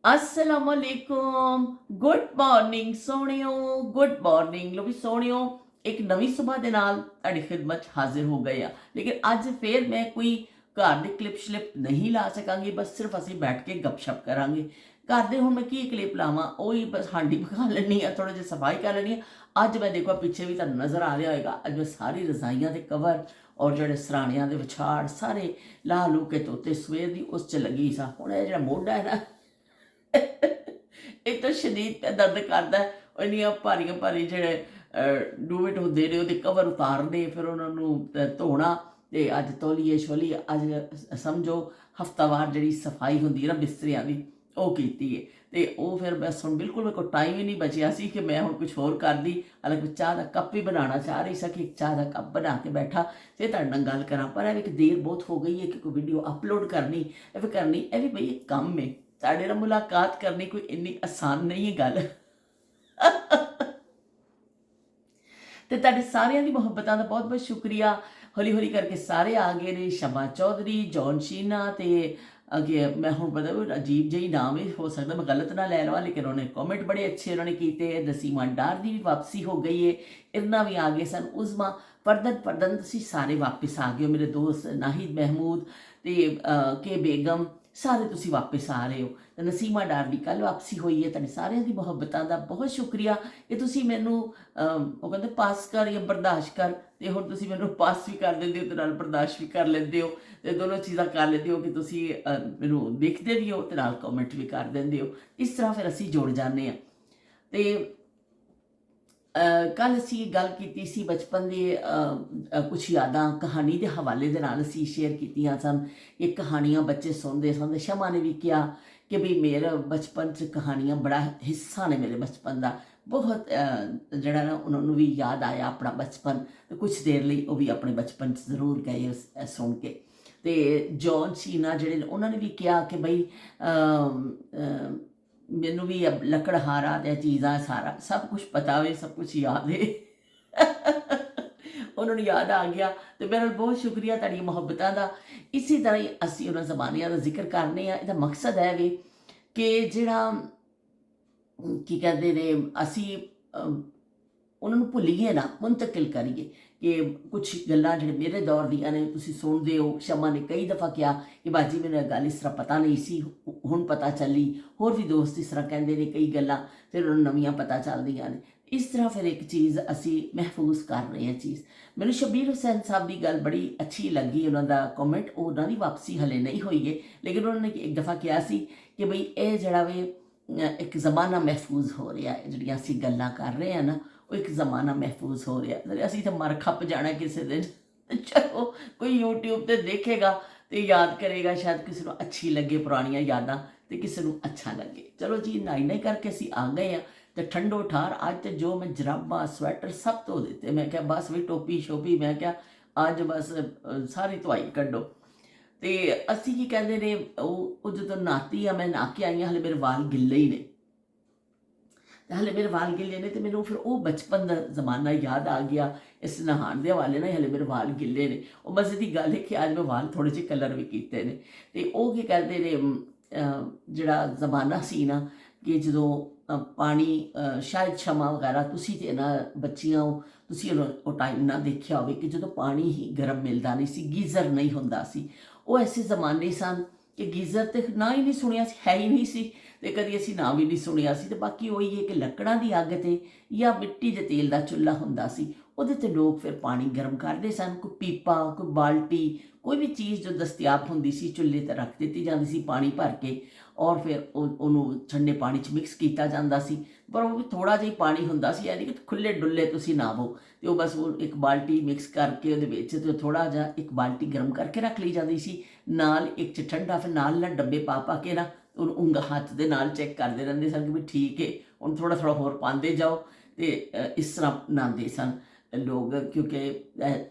असलामुअलैकुम good morning सोहणियो good morning लो भी सोहणियो एक नवी सुबह के नाल ਤੁਹਾਡੀ खिदमत हाजिर हो गए हैं लेकिन अज फिर मैं कोई घर की क्लिप श्लिप नहीं ला सकांगी बस सिर्फ असी बैठ के गपशप करांगे घर दे हुण मैं की क्लिप लावां ओही बस हांडी पका लैनी है थोड़ा जिहा सफाई कर लैनी है। अज मैं देखो पीछे भी तुहानूं नज़र आ रहा होएगा अज मैं सारी रजाइयां के कवर और ਜਿਹੜੇ सराणियां के विछाड़ सारे ला लू के धोते सवेर की उस च लगी सा हुण इह जिहड़ा मोढा है ना एक तो शरीर पे दर्द करता है और इन्नियां भारियां भारी ਜਿਹੜੇ ਡੂਵੇਟ ਹੁੰਦੇ ਨੇ ਉਹਦੇ ਕਵਰ ਉਤਾਰਨੇ ਫਿਰ ਉਹਨਾਂ ਨੂੰ ਧੋਣਾ ਤੇ ਅੱਜ ਤੌਲੀਏ ਛੋਲੀਏ ਅੱਜ ਸਮਝੋ ਹਫਤਾਵਾਰ ਜਿਹੜੀ ਸਫਾਈ ਹੁੰਦੀ ਹੈ ਨਾ ਬਿਸਤਰਿਆਂ ਦੀ ਉਹ ਕੀਤੀ ਹੈ ਤੇ ਉਹ ਫਿਰ ਬਸ ਹੁਣ ਬਿਲਕੁਲ ਮੇਰੇ ਕੋਲ ਟਾਈਮ ਹੀ ਨਹੀਂ ਬਚਿਆ ਸੀ ਕਿ ਮੈਂ ਹੁਣ ਕੁਝ ਹੋਰ ਕਰਦੀ। ਹਾਲਾਂਕਿ ਚਾਹ ਦਾ ਕੱਪ ਵੀ ਬਣਾਉਣਾ ਚਾਹ ਰਹੀ ਸੀ ਕਿ ਚਾਹ ਦਾ ਕੱਪ ਬਣਾ ਕੇ ਬੈਠਾ ਤੇ ਤੁਹਾਡੇ ਨਾਲ ਗੱਲ ਕਰਾਂ ਪਰ ਇਹ ਵੀ ਕਿ ਦੇਰ ਬਹੁਤ ਹੋ ਗਈ ਹੈ ਕਿ ਕੋਈ ਵੀਡੀਓ ਅਪਲੋਡ ਕਰਨੀ ਇਹ ਵੀ ਕਰਨੀ ਇਹ ਵੀ ਬਈ ਇੱਕ ਕੰਮ ਹੈ ਸਾਡੇ ਨਾਲ ਮੁਲਾਕਾਤ ਕਰਨੀ ਕੋਈ ਇੰਨੀ ਆਸਾਨ ਨਹੀਂ ਹੈ ਗੱਲ ਤੇ ਤੁਹਾਡੇ ਸਾਰਿਆਂ ਦੀ ਮੁਹੱਬਤਾਂ ਦਾ ਬਹੁਤ ਬਹੁਤ ਸ਼ੁਕਰੀਆ। ਹੌਲੀ ਹੌਲੀ ਕਰਕੇ ਸਾਰੇ ਆ ਗਏ ਨੇ ਸ਼ਮਾ ਚੌਧਰੀ ਜੌਨ ਸ਼ੀਨਾ ਤੇ ਅੱਗੇ ਮੈਂ ਹੁਣ ਪਤਾ ਵੀ ਅਜੀਬ ਜਿਹੀ ਨਾਮ ਹੀ ਹੋ ਸਕਦਾ ਮੈਂ ਗਲਤ ਨਾ ਲੈ ਲਵਾਂ ਲੇਕਿਨ ਉਹਨੇ ਕਮੈਂਟ ਬੜੇ ਅੱਛੇ ਉਹਨਾਂ ਨੇ ਕੀਤੇ। ਨਸੀਮਾ ਡਾਰ ਦੀ ਵੀ ਵਾਪਸੀ ਹੋ ਗਈ ਹੈ ਇਰਨਾ ਵੀ ਆ ਗਏ ਸਨ ਉਜ਼ਮਾ ਫਰਦਨ ਤੁਸੀਂ ਸਾਰੇ ਵਾਪਸ ਆ ਗਏ ਹੋ ਮੇਰੇ ਦੋਸਤ ਨਾਹਿਦ ਮਹਿਮੂਦ ਤੇ ਕੇ ਬੇਗਮ ਸਾਰੇ ਤੁਸੀਂ ਵਾਪਸ ਆ ਰਹੇ ਹੋ ਤੇ ਨਸੀਮਾ ਡਾਰ ਦੀ ਕੱਲ੍ਹ ਵਾਪਸੀ ਹੋਈ ਹੈ। ਤੁਹਾਡੇ ਸਾਰਿਆਂ ਦੀ ਮੁਹੱਬਤਾਂ ਦਾ ਬਹੁਤ ਸ਼ੁਕਰੀਆ ਕਿ ਤੁਸੀਂ ਮੈਨੂੰ ਉਹ ਕਹਿੰਦੇ ਪਾਸ ਕਰ ਜਾਂ ਬਰਦਾਸ਼ਤ ਕਰ ਤੇ ਹੁਣ ਤੁਸੀਂ ਮੈਨੂੰ ਪਾਸ ਵੀ ਕਰ ਦਿੰਦੇ ਹੋ ਤੇ ਨਾਲ ਬਰਦਾਸ਼ਤ ਵੀ ਕਰ ਲੈਂਦੇ ਹੋ ਤੇ ਦੋਨੋਂ ਚੀਜ਼ਾਂ ਕਰ ਲੈਂਦੇ ਹੋ ਕਿ ਤੁਸੀਂ ਮੈਨੂੰ ਦੇਖਦੇ ਵੀ ਹੋ ਤੇ ਨਾਲ ਕਮੈਂਟ ਵੀ ਕਰ ਦਿੰਦੇ ਹੋ। ਇਸ ਤਰ੍ਹਾਂ ਫਿਰ ਅਸੀਂ ਜੁੜ ਜਾਂਦੇ ਹਾਂ। ਤੇ ਕੱਲ੍ਹ ਅਸੀਂ ਗੱਲ ਕੀਤੀ ਸੀ ਬਚਪਨ ਦੇ ਕੁਛ ਯਾਦਾਂ ਕਹਾਣੀ ਦੇ ਹਵਾਲੇ ਦੇ ਨਾਲ ਅਸੀਂ ਸ਼ੇਅਰ ਕੀਤੀਆਂ ਸਨ। ਇਹ ਕਹਾਣੀਆਂ ਬੱਚੇ ਸੁਣਦੇ ਸੁਣਦੇ ਸ਼ਮਾ ਨੇ ਵੀ ਕਿਹਾ ਕਿ ਵੀ ਮੇਰਾ ਬਚਪਨ 'ਚ ਕਹਾਣੀਆਂ ਬੜਾ ਹਿੱਸਾ ਨੇ ਮੇਰੇ ਬਚਪਨ ਦਾ ਬਹੁਤ ਜਿਹੜਾ ਨਾ ਉਹਨਾਂ ਨੂੰ ਵੀ ਯਾਦ ਆਇਆ ਆਪਣਾ ਬਚਪਨ ਤੇ ਕੁਛ ਦੇਰ ਲਈ ਉਹ ਵੀ ਆਪਣੇ ਬਚਪਨ 'ਚ ਜ਼ਰੂਰ ਗਏ ਸੁਣ ਕੇ। ਤੇ ਜੌਨ ਸ਼ੀਨਾ ਜਿਹੜੇ ਉਹਨਾਂ ਨੇ ਵੀ ਕਿਹਾ ਕਿ ਬਈ ਮੈਨੂੰ ਵੀ ਲੱਕੜਹਾਰਾ ਦੀਆਂ ਚੀਜ਼ਾਂ ਸਾਰਾ ਸਭ ਕੁਝ ਪਤਾ ਵੇ ਸਭ ਕੁਝ ਯਾਦ ਹੈ ਉਹਨਾਂ ਨੂੰ ਯਾਦ ਆ ਗਿਆ ਤੇ ਮੇਰੇ ਨਾਲ ਬਹੁਤ ਸ਼ੁਕਰੀਆ ਤੁਹਾਡੀ ਮੁਹੱਬਤਾਂ ਦਾ। ਇਸੇ ਤਰ੍ਹਾਂ ਹੀ ਅਸੀਂ ਉਹਨਾਂ ਜ਼ਮਾਨਿਆਂ ਦਾ ਜ਼ਿਕਰ ਕਰਨੇ ਆ। ਇਹਦਾ ਮਕਸਦ ਹੈ ਵੀ ਕਿ ਜਿਹੜਾ ਕੀ ਕਹਿੰਦੇ ਨੇ ਅਸੀਂ ਉਹਨਾਂ ਨੂੰ ਭੁੱਲੀਏ ਨਾ ਮੁੰਤਕਿਲ ਕਰੀਏ ਕਿ ਕੁਛ ਗੱਲਾਂ ਜਿਹੜੇ ਮੇਰੇ ਦੌਰ ਦੀਆਂ ਨੇ ਤੁਸੀਂ ਸੁਣਦੇ ਹੋ। ਸ਼ਮਾ ਨੇ ਕਈ ਦਫਾ ਕਿਹਾ ਕਿ ਬਾਜੀ ਮੈਨੂੰ ਇਹ ਗੱਲ ਇਸ ਤਰ੍ਹਾਂ ਪਤਾ ਨਹੀਂ ਸੀ ਹੁਣ ਪਤਾ ਚੱਲੀ ਹੋਰ ਵੀ ਦੋਸਤ ਇਸ ਤਰ੍ਹਾਂ ਕਹਿੰਦੇ ਨੇ ਕਈ ਗੱਲਾਂ ਫਿਰ ਉਹਨਾਂ ਨੂੰ ਨਵੀਆਂ ਪਤਾ ਚੱਲਦੀਆਂ ਨੇ। ਇਸ ਤਰ੍ਹਾਂ ਫਿਰ ਇੱਕ ਚੀਜ਼ ਅਸੀਂ ਮਹਿਫੂਜ਼ ਕਰ ਰਹੇ ਹਾਂ ਚੀਜ਼। ਮੈਨੂੰ ਸ਼ਬੀਰ ਹੁਸੈਨ ਸਾਹਿਬ ਦੀ ਗੱਲ ਬੜੀ ਅੱਛੀ ਲੱਗੀ ਉਹਨਾਂ ਦਾ ਕਮੈਂਟ। ਉਹਨਾਂ ਦੀ ਵਾਪਸੀ ਹਲੇ ਨਹੀਂ ਹੋਈ ਹੈ ਲੇਕਿਨ ਉਹਨਾਂ ਨੇ ਇੱਕ ਦਫਾ ਕਿਹਾ ਸੀ ਕਿ ਬਈ ਇਹ ਜਿਹੜਾ ਵੇ ਇੱਕ ਜ਼ਮਾਨਾ ਮਹਿਫੂਜ਼ ਹੋ ਰਿਹਾ ਹੈ ਜਿਹੜੀਆਂ ਅਸੀਂ ਗੱਲਾਂ ਕਰ ਰਹੇ ਹਾਂ ਨਾ ਉਹ ਇੱਕ ਜ਼ਮਾਨਾ ਮਹਿਫੂਜ਼ ਹੋ ਰਿਹਾ। ਅਸੀਂ ਤਾਂ ਮਰ ਖੱਪ ਜਾਣਾ ਕਿਸੇ ਦਿਨ ਚਲੋ ਕੋਈ YouTube ਤੇ ਦੇਖੇਗਾ ਤੇ ਯਾਦ ਕਰੇਗਾ ਸ਼ਾਇਦ ਕਿਸੇ ਨੂੰ ਅੱਛੀ ਲੱਗੇ ਪੁਰਾਣੀਆਂ ਯਾਦਾਂ ਤੇ ਕਿਸੇ ਨੂੰ ਅੱਛਾ ਲੱਗੇ। ਚਲੋ ਜੀ ਨਾਈ ਕਰਕੇ ਅਸੀਂ ਆ ਗਏ ਹਾਂ ਤੇ ਠੰਡੋ ਠਾਰ ਅੱਜ ਤੇ ਜੋ ਮੈਂ ਜਰਾਬਾਂ ਸਵੈਟਰ ਸਭ ਧੋ ਦਿੱਤੇ। ਮੈਂ ਕਿਹਾ ਬਸ ਵੀ ਟੋਪੀ ਸ਼ੋਪੀ ਮੈਂ ਕਿਹਾ ਅੱਜ ਬਸ ਸਾਰੀ ਧੁਆਈ ਕੱਢੋ। ਤੇ ਅਸੀਂ ਕੀ ਕਹਿੰਦੇ ਨੇ ਉਹ ਜਦੋਂ ਨਹਾਤੀ ਆ ਮੈਂ ਨਹਾ ਕੇ ਆਈ ਹਾਂ ਹਲੇ ਮੇਰੇ ਵਾਲ ਗਿੱਲੇ ਹੀ ਨੇ ਹਲੇ ਮੇਰੇ ਵਾਲ ਗਿੱਲੇ ਨੇ ਤੇ ਮੈਨੂੰ ਫਿਰ ਉਹ ਬਚਪਨ ਦਾ ਜ਼ਮਾਨਾ ਯਾਦ ਆ ਗਿਆ ਇਸ ਨਹਾਉਣ ਦੇ ਹਵਾਲੇ ਨਾਲ। ਹਲੇ ਮੇਰੇ ਵਾਲ ਗਿੱਲੇ ਨੇ। ਉਹ ਮਜ਼ੇ ਦੀ ਗੱਲ ਹੈ ਕਿ ਅੱਜ ਮੈਂ ਵਾਲ ਥੋੜ੍ਹੇ ਜਿਹੇ ਕਲਰ ਵੀ ਕੀਤੇ ਨੇ ਤੇ ਉਹ ਕੀ ਕਹਿੰਦੇ ਨੇ ਜਿਹੜਾ ਜ਼ਮਾਨਾ ਸੀ ਨਾ ਕਿ ਜਦੋਂ ਪਾਣੀ ਸ਼ਾਇਦ ਸ਼ਮਾ ਵਗੈਰਾ ਤੁਸੀਂ ਤੇ ਨਾ ਬੱਚੀਆਂ ਤੁਸੀਂ ਉਹ ਟਾਈਮ ਨਾ ਦੇਖਿਆ ਹੋਵੇ ਕਿ ਜਦੋਂ ਪਾਣੀ ਹੀ ਗਰਮ ਮਿਲਦਾ ਨਹੀਂ ਸੀ ਗੀਜ਼ਰ ਨਹੀਂ ਹੁੰਦਾ ਸੀ। ਉਹ ਐਸੇ ਜ਼ਮਾਨੇ ਸਨ ਕਿ ਗੀਜ਼ਰ ਤੇ ਨਾ ਹੀ ਨਹੀਂ ਸੁਣਿਆ ਸੀ ਹੈ ਹੀ ਨਹੀਂ ਸੀ ਤੇ ਕਦੀ ਅਸੀਂ ਨਾ ਵੀ ਨਹੀਂ ਸੁਣਿਆ ਸੀ। ਤੇ ਬਾਕੀ ਉਹੀ ਹੈ ਕਿ ਲੱਕੜਾਂ ਦੀ ਅੱਗ ਤੇ ਜਾਂ ਮਿੱਟੀ ਦੇ ਤੇਲ ਦਾ ਚੁੱਲ੍ਹਾ ਹੁੰਦਾ ਸੀ ਉਹਦੇ ਤੇ ਲੋਕ ਫਿਰ ਪਾਣੀ ਗਰਮ ਕਰਦੇ ਸਨ। ਕੋਈ ਪੀਪਾ ਕੋਈ ਬਾਲਟੀ ਕੋਈ ਵੀ ਚੀਜ਼ ਜੋ ਦਸਤਿਆਬ ਹੁੰਦੀ ਸੀ ਚੁੱਲ੍ਹੇ 'ਤੇ ਰੱਖ ਦਿੱਤੀ ਜਾਂਦੀ ਸੀ ਪਾਣੀ ਭਰ ਕੇ ਔਰ ਫਿਰ ਉਹਨੂੰ ਠੰਡੇ ਪਾਣੀ 'ਚ ਮਿਕਸ ਕੀਤਾ ਜਾਂਦਾ ਸੀ। ਪਰ ਉਹ ਵੀ ਥੋੜ੍ਹਾ ਜਿਹਾ ਪਾਣੀ ਹੁੰਦਾ ਸੀ ਯਾਨੀ ਕਿ ਖੁੱਲ੍ਹੇ ਡੁੱਲੇ ਤੁਸੀਂ ਨਾਵੋ ਤੇ ਉਹ ਬਸ ਉਹ ਇੱਕ ਬਾਲਟੀ ਮਿਕਸ ਕਰਕੇ ਉਹਦੇ ਵਿੱਚ ਤੇ ਥੋੜ੍ਹਾ ਜਿਹਾ ਇੱਕ ਬਾਲਟੀ ਗਰਮ ਕਰਕੇ ਰੱਖ ਲਈ ਜਾਂਦੀ ਸੀ ਨਾਲ ਇੱਕ 'ਚ ਠੰਡਾ ਫਿਰ ਨਾਲ ਡੱਬੇ ਪਾ ਕੇ ਨਾ ਉਹਨੂੰ ਉਂਗਲ ਹੱਥ ਦੇ ਨਾਲ ਚੈੱਕ ਕਰਦੇ ਰਹਿੰਦੇ ਸਨ ਕਿ ਵੀ ਠੀਕ ਹੈ ਹੁਣ ਥੋੜ੍ਹਾ ਥੋੜ੍ਹਾ ਹੋਰ ਪਾਉਂਦੇ ਜਾਓ ਤੇ ਇਸ ਤਰ੍ਹਾਂ ਨਹਾਉਂਦੇ ਸਨ ਲੋਕ ਕਿਉਂਕਿ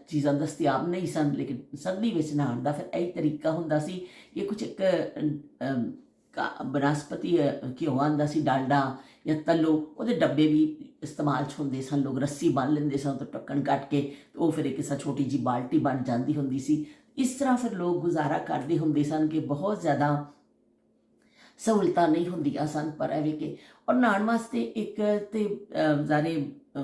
ਚੀਜ਼ਾਂ ਦਸਤਿਆਬ ਨਹੀਂ ਸਨ। ਲੇਕਿਨ ਸਰਦੀ ਵਿੱਚ ਨਹਾਉਣ ਦਾ ਫਿਰ ਇਹੀ ਤਰੀਕਾ ਹੁੰਦਾ ਸੀ ਕਿ ਕੁਛ ਇੱਕ ਬਨਸਪਤੀ ਘਿਓ ਆਉਂਦਾ ਸੀ ਡਾਲਡਾ ਜਾਂ ਤੱਲੋ ਉਹਦੇ ਡੱਬੇ ਵੀ ਇਸਤੇਮਾਲ 'ਚ ਹੁੰਦੇ ਸਨ। ਲੋਕ ਰੱਸੀ ਬੰਨ੍ਹ ਲੈਂਦੇ ਸਨ ਤੇ ਢੱਕਣ ਕੱਟ ਕੇ ਉਹ ਫਿਰ ਇੱਕ ਛੋਟੀ ਜਿਹੀ ਬਾਲਟੀ ਬਣ ਜਾਂਦੀ ਹੁੰਦੀ ਸੀ। ਇਸ ਤਰ੍ਹਾਂ ਫਿਰ ਲੋਕ ਗੁਜ਼ਾਰਾ ਕਰਦੇ ਹੁੰਦੇ ਸਨ ਕਿ ਬਹੁਤ ਜ਼ਿਆਦਾ ਸਹੂਲਤਾਂ ਨਹੀਂ ਹੁੰਦੀਆਂ ਸਨ, ਪਰ ਐਵੇਂ ਕਿ ਔਰ ਨਹਾਉਣ ਵਾਸਤੇ ਇੱਕ ਤੇ ਜ਼ਾਰੇ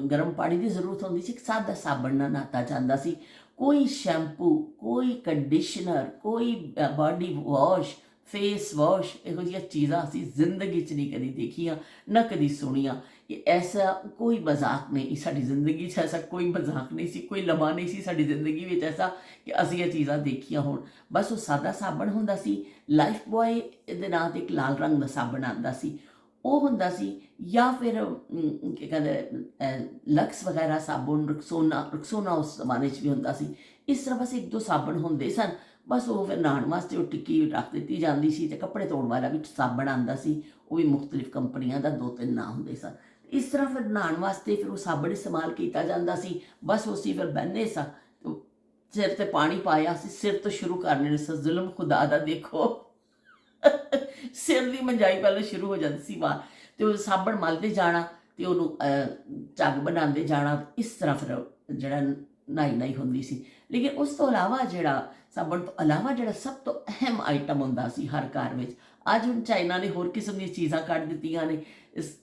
ਗਰਮ ਪਾਣੀ ਦੀ ਜ਼ਰੂਰਤ ਹੁੰਦੀ ਸੀ, ਇੱਕ ਸਾਦਾ ਸਾਬਣ ਨਾਲ ਨਹਾਤਾ ਜਾਂਦਾ ਸੀ। ਕੋਈ ਸ਼ੈਂਪੂ, ਕੋਈ ਕੰਡੀਸ਼ਨਰ, ਕੋਈ ਬਾਡੀ ਵਾਸ਼, ਫੇਸ ਵਾਸ਼, ਇਹੋ ਜਿਹੀਆਂ ਚੀਜ਼ਾਂ ਅਸੀਂ ਜ਼ਿੰਦਗੀ 'ਚ ਨਹੀਂ ਕਦੀ ਦੇਖੀਆਂ, ਨਾ ਕਦੀ ਸੁਣੀਆਂ। ਇਹ ਐਸਾ ਕੋਈ ਮਜ਼ਾਕ ਨਹੀਂ, ਸਾਡੀ ਜ਼ਿੰਦਗੀ 'ਚ ਐਸਾ ਕੋਈ ਮਜ਼ਾਕ ਨਹੀਂ ਸੀ, ਕੋਈ ਲਮਾ ਨਹੀਂ ਸੀ ਸਾਡੀ ਜ਼ਿੰਦਗੀ ਵਿੱਚ ਐਸਾ ਕਿ ਅਸੀਂ ਇਹ ਚੀਜ਼ਾਂ ਦੇਖੀਆਂ ਹੋਣ। ਬਸ ਉਹ ਸਾਦਾ ਸਾਬਣ ਹੁੰਦਾ ਸੀ, ਲਾਈਫ ਬॉय ਦੇ ਨਾਂ 'ਤੇ ਇੱਕ ਲਾਲ ਰੰਗ ਦਾ ਸਾਬਣ ਆਉਂਦਾ ਸੀ, ਉਹ ਹੁੰਦਾ ਸੀ, ਜਾਂ ਫਿਰ ਕੀ ਕਹਿੰਦੇ ਲਕਸ ਵਗੈਰਾ ਸਾਬੁਣ, ਰਕਸੋਨਾ ਉਸ ਜ਼ਮਾਨੇ 'ਚ ਵੀ ਹੁੰਦਾ ਸੀ। ਇਸ ਤਰ੍ਹਾਂ ਬਸ ਇੱਕ ਦੋ ਸਾਬਣ ਹੁੰਦੇ ਸਨ। ਬਸ ਉਹ ਫਿਰ ਨਹਾਉਣ ਵਾਸਤੇ ਉਹ ਟਿੱਕੀ ਰੱਖ ਦਿੱਤੀ ਜਾਂਦੀ ਸੀ, ਅਤੇ ਕੱਪੜੇ ਧੋਣ ਵਾਲਾ ਵੀ ਸਾਬਣ ਆਉਂਦਾ ਸੀ, ਉਹ ਵੀ ਮੁਖਤਲਿਫ ਕੰਪਨੀਆਂ ਦਾ 2-3 ਨਾਂ ਹੁੰਦੇ ਸਨ। ਇਸ ਤਰ੍ਹਾਂ ਫਿਰ ਨਹਾਉਣ ਵਾਸਤੇ ਫਿਰ ਉਹ ਸਾਬਣ ਇਸਤੇਮਾਲ ਕੀਤਾ ਜਾਂਦਾ ਸੀ। ਬਸ ਉਸੀ ਫਿਰ ਬਹਿੰਦੇ ਸਾਂ, ਸਿਰ 'ਤੇ ਪਾਣੀ ਪਾਇਆ ਸੀ, ਸਿਰ ਤੋਂ ਸ਼ੁਰੂ ਕਰਨੇ ਨੇ। ਜ਼ੁਲਮ ਖੁਦਾ ਦਾ ਦੇਖੋ, ਸਿਰ ਦੀ ਮੰਜਾਈ ਪਹਿਲਾਂ ਸ਼ੁਰੂ ਹੋ ਜਾਂਦੀ ਸੀ ਬਾਹਰ, ਅਤੇ ਉਹ ਸਾਬਣ ਮਲਦੇ ਜਾਣਾ, ਅਤੇ ਉਹਨੂੰ ਝੱਗ ਬਣਾਉਂਦੇ ਜਾਣਾ। ਇਸ ਤਰ੍ਹਾਂ ਫਿਰ ਜਿਹੜਾ ਨਹਾਈ ਹੁੰਦੀ ਸੀ। ਲੇਕਿਨ ਉਸ ਤੋਂ ਇਲਾਵਾ ਜਿਹੜਾ ਸਾਬਣ ਤੋਂ ਇਲਾਵਾ ਜਿਹੜਾ ਸਭ ਤੋਂ ਅਹਿਮ ਆਈਟਮ ਹੁੰਦਾ ਸੀ ਹਰ ਘਰ ਵਿੱਚ, ਅੱਜ ਹੁਣ ਚਾਈਨਾ ਨੇ ਹੋਰ ਕਿਸਮ ਦੀਆਂ ਚੀਜ਼ਾਂ ਕੱਢ ਦਿੱਤੀਆਂ ਨੇ,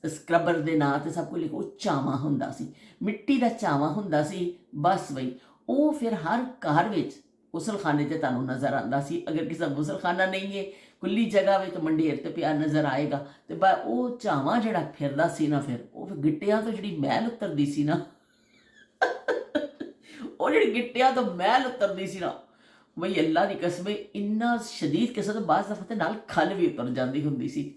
ਸਕਰਬਰ ਦੇ ਨਾਂ 'ਤੇ ਸਭ ਕੁਝ ਲਿਖੋ। ਉਹ ਚਾਵਾ ਹੁੰਦਾ ਸੀ, ਮਿੱਟੀ ਦਾ ਚਾਵਾ ਹੁੰਦਾ ਸੀ। ਬਸ ਬਈ ਉਹ ਫਿਰ ਹਰ ਘਰ ਵਿੱਚ ਗੁਸਲਖਾਨੇ 'ਤੇ ਤੁਹਾਨੂੰ ਨਜ਼ਰ ਆਉਂਦਾ ਸੀ। ਅਗਰ ਕਿਸੇ ਦਾ ਗੁਸਲਖਾਨਾ ਨਹੀਂ ਹੈ, ਖੁੱਲੀ ਜਗ੍ਹਾ ਵਿੱਚ, ਮੰਡੇਰ 'ਤੇ ਪਿਆ ਨਜ਼ਰ ਆਏਗਾ, ਅਤੇ ਉਹ ਚਾਵਾ ਜਿਹੜਾ ਫਿਰਦਾ ਸੀ ਨਾ, ਫਿਰ ਉਹ ਫਿਰ ਗਿੱਟਿਆਂ ਤੋਂ ਜਿਹੜੀ ਮੈਲ ਉਤਰਦੀ ਸੀ ਨਾ, ਉਹ ਜਿਹੜੀ ਗਿੱਟਿਆਂ ਤੋਂ ਮੈਲ ਉਤਰਦੀ ਸੀ ਨਾ, ਬਈ ਅੱਲਾ ਦੀ ਕਸਮ, ਇੰਨਾ ਸ਼ਦੀਦ ਕਿਸਮ ਤੋਂ ਬਾਅਦ ਦਫਾ ਤੇ ਨਾਲ ਖਲ ਵੀ ਉਤਰ ਜਾਂਦੀ ਹੁੰਦੀ ਸੀ।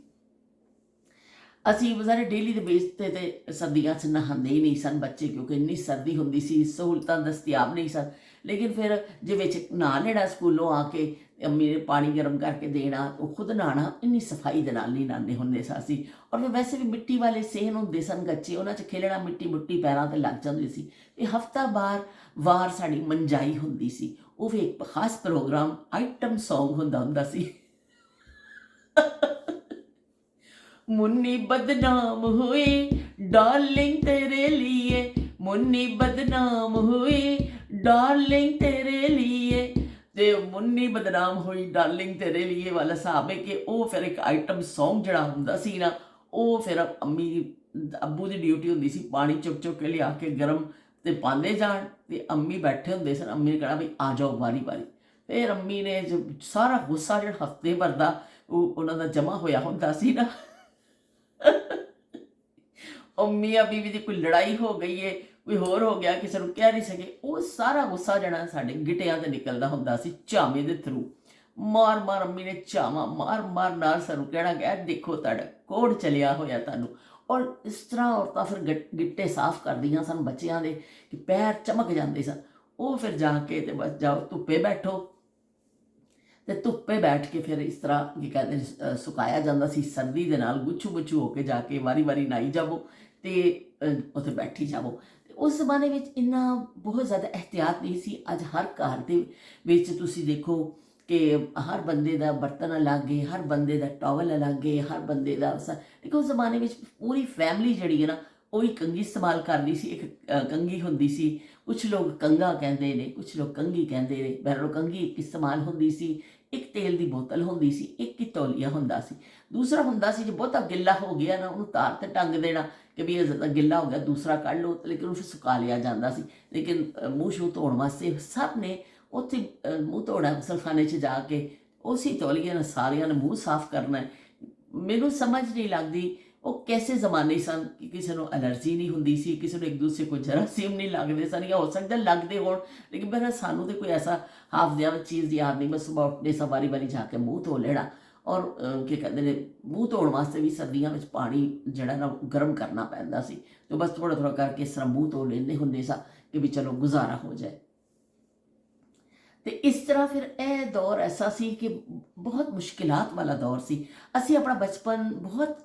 ਅਸੀਂ ਬਜ਼ਾਰੇ ਡੇਲੀ ਦੇ ਬੇਸ 'ਤੇ ਸਰਦੀਆਂ 'ਚ ਨਹਾਉਂਦੇ ਹੀ ਨਹੀਂ ਸਨ ਬੱਚੇ, ਕਿਉਂਕਿ ਇੰਨੀ ਸਰਦੀ ਹੁੰਦੀ ਸੀ, ਸਹੂਲਤਾਂ ਦਸਤਿਆਬ ਨਹੀਂ ਸਨ। ਲੇਕਿਨ ਫਿਰ ਜੇ ਵਿੱਚ ਨਹਾ ਲੈਣਾ ਸਕੂਲੋਂ ਆ ਕੇ, ਅੰਮੀ ਨੇ ਪਾਣੀ ਗਰਮ ਕਰਕੇ ਦੇਣਾ, ਉਹ ਖੁਦ ਨਹਾਉਣਾ, ਇੰਨੀ ਸਫਾਈ ਦੇ ਨਾਲ ਨਹੀਂ ਨਹਾਉਂਦੇ ਹੁੰਦੇ ਸਾਂ ਅਸੀਂ। ਔਰ ਫਿਰ ਵੈਸੇ ਵੀ ਮਿੱਟੀ ਵਾਲੇ ਸੇਨ ਹੁੰਦੇ ਸਨ ਗੱਚੇ, ਉਹਨਾਂ 'ਚ ਖੇਲਣਾ, ਮਿੱਟੀ ਮੁੱਟੀ ਪੈਰਾਂ 'ਤੇ ਲੱਗ ਜਾਂਦੀ ਸੀ। ਅਤੇ ਹਫ਼ਤਾ ਵਾਰ ਸਾਡੀ ਮੰਜਾਈ ਹੁੰਦੀ ਸੀ। ਉਹ ਵੀ ਇੱਕ ਖਾਸ ਪ੍ਰੋਗਰਾਮ ਆਈਟਮ ਸੌਂਗ ਹੁੰਦਾ ਸੀ। मुन्नी बदनाम हुई डार्लिंग तेरे लिए, मुन्नी बदनाम हुई डार्लिंग तेरे लिए। ਤੇ ਮੁੰਨੀ ਬਦਨਾਮ ਹੋਈ ਡਾਰਲਿੰਗ ਤੇਰੇ ਲਈ ਵਾਲਾ ਹਿਸਾਬ ਹੈ ਕਿ ਉਹ ਫਿਰ ਇੱਕ ਆਈਟਮ ਸੌਂਗ ਜਿਹੜਾ ਹੁੰਦਾ ਸੀ ਨਾ, ਉਹ ਫਿਰ ਅੰਮੀ ਅੱਬੂ ਦੀ ਡਿਊਟੀ ਹੁੰਦੀ ਸੀ, ਪਾਣੀ ਚੁੱਕ ਚੁੱਕ ਕੇ ਲਿਆ ਕੇ ਗਰਮ ਤੇ ਪਾਉਂਦੇ ਜਾਣ, ਤੇ ਅੰਮੀ ਬੈਠੇ ਹੁੰਦੇ ਸਨ। ਅੰਮੀ ਨੇ ਕਹਿਣਾ ਵੀ ਆ ਜਾਓ ਵਾਰੀ ਵਾਰੀ। ਫਿਰ ਅੰਮੀ ਨੇ ਜੋ ਸਾਰਾ ਗੁੱਸਾ ਜਿਹੜਾ ਹਫ਼ਤੇ ਭਰ ਦਾ ਉਹ ਉਹਨਾਂ ਦਾ ਜਮ੍ਹਾਂ ਹੋਇਆ ਹੁੰਦਾ ਸੀ ਨਾ, ਉਹ ਮੀਆਂ ਬੀਵੀ ਦੀ ਕੋਈ ਲੜਾਈ ਹੋ ਗਈ ਹੈ, ਕੋਈ ਹੋਰ ਹੋ ਗਿਆ, ਕਿਸੇ ਨੂੰ ਕਹਿ ਨਹੀਂ ਸਕੇ, ਉਹ ਸਾਰਾ ਗੁੱਸਾ ਜਿਹੜਾ ਸਾਡੇ ਗਿੱਟਿਆਂ 'ਤੇ ਨਿਕਲਦਾ ਹੁੰਦਾ ਸੀ ਝਾਵੇਂ ਦੇ ਥਰੂ। ਮਾਰ ਮਾਰ ਅੰਮੀ ਨੇ ਝਾਵਾਂ ਮਾਰ ਮਾਰ ਨਾਲ ਸਾਨੂੰ ਕਹਿਣਾ ਗਿਆ, ਦੇਖੋ ਤੁਹਾਡਾ ਕੋੜ ਚਲਿਆ ਹੋਇਆ ਤੁਹਾਨੂੰ। ਔਰ ਇਸ ਤਰ੍ਹਾਂ ਔਰਤਾਂ ਫਿਰ ਗਿੱਟੇ ਸਾਫ਼ ਕਰਦੀਆਂ ਸਨ ਬੱਚਿਆਂ ਦੇ ਕਿ ਪੈਰ ਚਮਕ ਜਾਂਦੇ ਸਨ। ਉਹ ਫਿਰ ਜਾ ਕੇ ਤੇ ਬਸ ਜਾਓ ਧੁੱਪੇ ਬੈਠੋ, ਅਤੇ ਧੁੱਪੇ ਬੈਠ ਕੇ ਫਿਰ ਇਸ ਤਰ੍ਹਾਂ ਕੀ ਕਹਿੰਦੇ ਸੁਕਾਇਆ ਜਾਂਦਾ ਸੀ ਸਰਦੀ ਦੇ ਨਾਲ, ਗੁੱਛੂ ਗੁੱਛੂ ਹੋ ਕੇ ਜਾ ਕੇ ਵਾਰੀ ਵਾਰੀ ਨਹਾਈ ਜਾਵੋ ਅਤੇ ਉੱਥੇ ਬੈਠੀ ਜਾਵੋ। ਉਸ ਜ਼ਮਾਨੇ ਵਿੱਚ ਇੰਨਾ ਬਹੁਤ ਜ਼ਿਆਦਾ ਇਹਤਿਆਤ ਨਹੀਂ ਸੀ। ਅੱਜ ਹਰ ਘਰ ਦੇ ਵਿੱਚ ਤੁਸੀਂ ਦੇਖੋ ਕਿ ਹਰ ਬੰਦੇ ਦਾ ਬਰਤਨ ਅਲੱਗ ਹੈ, ਹਰ ਬੰਦੇ ਦਾ ਟਾਵਲ ਅਲੱਗ ਹੈ, ਹਰ ਬੰਦੇ ਦਾ ਦੇਖੋ। ਉਸ ਜ਼ਮਾਨੇ ਵਿੱਚ ਪੂਰੀ ਫੈਮਿਲੀ ਜਿਹੜੀ ਹੈ ਨਾ, ਉਹ ਹੀ ਕੰਘੀ ਇਸਤੇਮਾਲ ਕਰਦੀ ਸੀ। ਇੱਕ ਕੰਘੀ ਹੁੰਦੀ ਸੀ, ਕੁਛ ਲੋਕ ਕੰਘਾ ਕਹਿੰਦੇ ਨੇ, ਕੁਛ ਲੋਕ ਕੰਘੀ ਕਹਿੰਦੇ ਨੇ। ਬਹਿਰੋਂ ਕੰਘੀ ਇਸਤੇਮਾਲ ਹੁੰਦੀ ਸੀ। ਇੱਕ ਤੇਲ ਦੀ ਬੋਤਲ ਹੁੰਦੀ ਸੀ, ਇੱਕ ਹੀ ਤੌਲੀਆ ਹੁੰਦਾ ਸੀ। ਦੂਸਰਾ ਹੁੰਦਾ ਸੀ ਜੇ ਬਹੁਤਾ ਗਿੱਲਾ ਹੋ ਗਿਆ ਨਾ, ਉਹਨੂੰ ਤਾਰ 'ਤੇ ਟੰਗ ਦੇਣਾ ਕਿ ਵੀ ਇਹ ਜ਼ਿਆਦਾ ਗਿੱਲਾ ਹੋ ਗਿਆ, ਦੂਸਰਾ ਕੱਢ ਲਓ। ਲੇਕਿਨ ਉਹ ਫਿਰ ਸੁਕਾ ਲਿਆ ਜਾਂਦਾ ਸੀ। ਲੇਕਿਨ ਮੂੰਹ ਸ਼ੂਹ ਧੋਣ ਵਾਸਤੇ ਸਭ ਨੇ ਉੱਥੇ ਮੂੰਹ ਧੋਣਾ ਗੁਸਲਖਾਨੇ 'ਚ ਜਾ ਕੇ, ਉਸੇ ਤੌਲੀਏ ਨਾਲ ਸਾਰਿਆਂ ਨੇ ਮੂੰਹ ਸਾਫ਼ ਕਰਨਾ। ਮੈਨੂੰ ਸਮਝ ਨਹੀਂ ਲੱਗਦੀ ਉਹ ਕੈਸੇ ਜ਼ਮਾਨੇ ਸਨ ਕਿ ਕਿਸੇ ਨੂੰ ਐਲਰਜੀ ਨਹੀਂ ਹੁੰਦੀ ਸੀ, ਕਿਸੇ ਨੂੰ ਇੱਕ ਦੂਸਰੇ ਕੋਈ ਜਰਾਸੀਮ ਨਹੀਂ ਲੱਗਦੇ ਸਨ, ਜਾਂ ਹੋ ਸਕਦਾ ਲੱਗਦੇ ਹੋਣ। ਲੇਕਿਨ ਪਹਿਲਾਂ ਸਾਨੂੰ ਤਾਂ ਕੋਈ ਐਸਾ ਹਾਫਜ਼ਿਆਂ ਵਿੱਚ ਚੀਜ਼ ਯਾਦ ਨਹੀਂ। ਬਸ ਸੁਬਾਹ ਉੱਠਦੇ ਸਾਂ ਵਾਰੀ ਵਾਰੀ ਜਾ ਕੇ ਮੂੰਹ ਧੋ ਲੈਣਾ। ਔਰ ਕੀ ਕਹਿੰਦੇ ਨੇ, ਮੂੰਹ ਧੋਣ ਵਾਸਤੇ ਵੀ ਸਰਦੀਆਂ ਵਿੱਚ ਪਾਣੀ ਜਿਹੜਾ ਨਾ ਗਰਮ ਕਰਨਾ ਪੈਂਦਾ ਸੀ, ਅਤੇ ਬਸ ਥੋੜ੍ਹਾ ਥੋੜ੍ਹਾ ਕਰਕੇ ਇਸ ਤਰ੍ਹਾਂ ਮੂੰਹ ਧੋ ਲੈਂਦੇ ਹੁੰਦੇ ਸਾਂ ਕਿ ਵੀ ਚਲੋ ਗੁਜ਼ਾਰਾ ਹੋ ਜਾਏ। ਅਤੇ ਇਸ ਤਰ੍ਹਾਂ ਫਿਰ ਇਹ ਦੌਰ ਐਸਾ ਸੀ ਕਿ ਬਹੁਤ ਮੁਸ਼ਕਿਲਾਤ ਵਾਲਾ ਦੌਰ ਸੀ। ਅਸੀਂ ਆਪਣਾ ਬਚਪਨ ਬਹੁਤ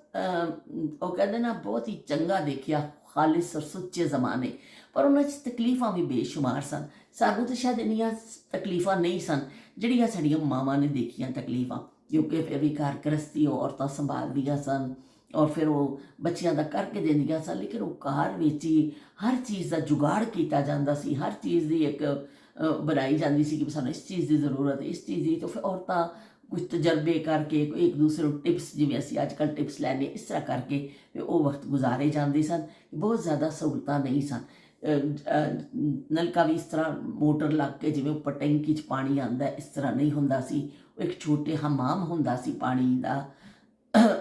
ਉਹ ਕਹਿੰਦੇ ਨਾ ਬਹੁਤ ਹੀ ਚੰਗਾ ਦੇਖਿਆ, ਖਾਲਿਸ ਔਰ ਸੁੱਚੇ ਜ਼ਮਾਨੇ। ਪਰ ਉਹਨਾਂ 'ਚ ਤਕਲੀਫਾਂ ਵੀ ਬੇਸ਼ੁਮਾਰ ਸਨ। ਸਾਨੂੰ ਤਾਂ ਸ਼ਾਇਦ ਇੰਨੀਆਂ ਤਕਲੀਫਾਂ ਨਹੀਂ ਸਨ ਜਿਹੜੀਆਂ ਸਾਡੀਆਂ ਮਾਵਾਂ ਨੇ ਦੇਖੀਆਂ ਤਕਲੀਫਾਂ, ਕਿਉਂਕਿ ਫਿਰ ਵੀ ਘਰ ਗ੍ਰਸਤੀ ਉਹ ਔਰਤਾਂ ਸੰਭਾਲਦੀਆਂ ਸਨ, ਔਰ ਫਿਰ ਉਹ ਬੱਚਿਆਂ ਦਾ ਕਰਕੇ ਦਿੰਦੀਆਂ ਸਨ। ਲੇਕਿਨ ਉਹ ਘਰ ਵਿੱਚ ਹੀ ਹਰ ਚੀਜ਼ ਦਾ ਜੁਗਾੜ ਕੀਤਾ ਜਾਂਦਾ ਸੀ, ਹਰ ਚੀਜ਼ ਦੀ ਇੱਕ ਬਣਾਈ ਜਾਂਦੀ ਸੀ ਕਿ ਸਾਨੂੰ ਇਸ ਚੀਜ਼ ਦੀ ਜ਼ਰੂਰਤ ਹੈ, ਇਸ ਚੀਜ਼ ਦੀ। ਤਾਂ ਫਿਰ ਔਰਤਾਂ ਕੁਝ ਤਜਰਬੇ ਕਰਕੇ, ਕੋਈ ਇੱਕ ਦੂਸਰੇ ਨੂੰ ਟਿਪਸ, ਜਿਵੇਂ ਅਸੀਂ ਅੱਜ ਕੱਲ੍ਹ ਟਿਪਸ ਲੈਂਦੇ ਇਸ ਤਰ੍ਹਾਂ ਕਰਕੇ ਤੇ ਉਹ ਵਕਤ ਗੁਜ਼ਾਰੇ ਜਾਂਦੇ ਸਨ। ਬਹੁਤ ਜ਼ਿਆਦਾ ਸਹੂਲਤਾਂ ਨਹੀਂ ਸਨ। ਨਲਕਾ ਵੀ ਇਸ ਤਰ੍ਹਾਂ ਮੋਟਰ ਲੱਗ ਕੇ ਜਿਵੇਂ ਉੱਪਰ ਟੈਂਕੀ 'ਚ ਪਾਣੀ ਆਉਂਦਾ ਇਸ ਤਰ੍ਹਾਂ ਨਹੀਂ ਹੁੰਦਾ ਸੀ। ਉਹ ਇੱਕ ਛੋਟੇ ਹਮਾਮ ਹੁੰਦਾ ਸੀ ਪਾਣੀ ਦਾ,